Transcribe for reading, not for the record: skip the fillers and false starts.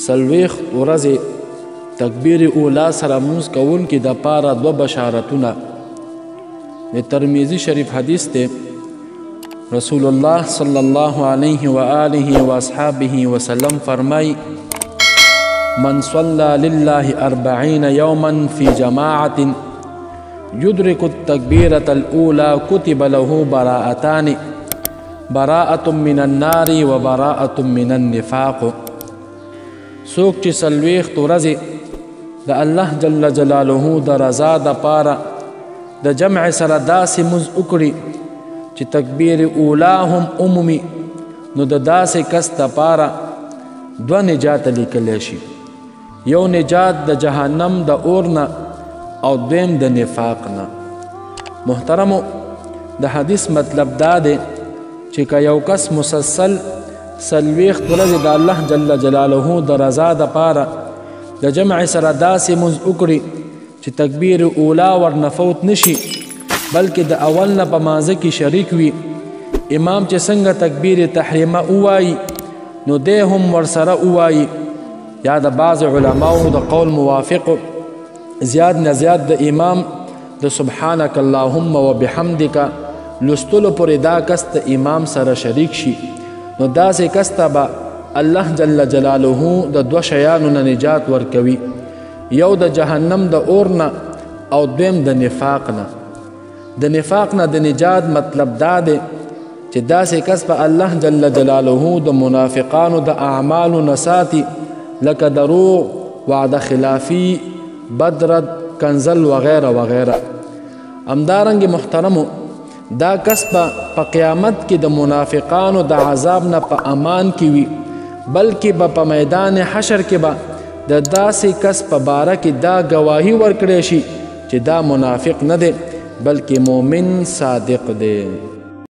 څلوېښت ورځې تکبیر اولا سره مونځ کوونکي دپاره دوه بشارتونه. د ترمذي شریف حدیث دی. رسول الله صلی الله علیه و آله و اصحابه وسلم فرمای: من صلى لله 40 يوما في جماعة يدرك التكبيرة الأولى كتب له براءتان، براءة من النار وبراءة من النفاق. څوک چې څلوېښت ورځې د الله جل جلاله د رضا دپاره د جمع سره داسې مونځ وکړي چې تکبیر اولا هم عمومي، نو د داسې کس دپاره دوه نجات لیکلی شي. یو نجات د جهنم د اور نه او دویم د نفاق نه. محترمو، د حدیث مطلب دا دی چې که یو کس مسلسل څلوېښت ورځې د الله جل جلاله د رضا دپاره د جمع سره داسې مونځ وکړي چې تکبیر اولا ورنه فوت نشي، بلکې د اول نه په مانځه کې شریک وي. امام چې څنګه تکبیر تحریمه ووایي نو دی هم ورسره ووایي، یا د بعض علماو د قول موافق زیات نه زیات د امام د سبحانک اللهم وبحمدک لستلو پورې دا کس د امام سره شریک شي، نو داسې کس ته به الله جل جلاله د دوه شیانو نه نجات ورکوي، یو د جهنم د اور نه او دویم د نفاق نه. د نفاق نه د نجات مطلب دا دی چې داسې کس به الله جل جلاله د منافقانو د اعمالو نه ساتي، لکه دروغ، وعده خلافي، بدرد، کنزل وغیره وغیره. همدارنګې محترمو، دا کس به په قیامت کې د منافقانو د عذاب نه په امان کې وي، بلکې به په میدان حشر کې به د داسې کس په باره کې دا ګواهي ورکړی شي چې دا منافق نه دی بلکې مؤمن صادق دی.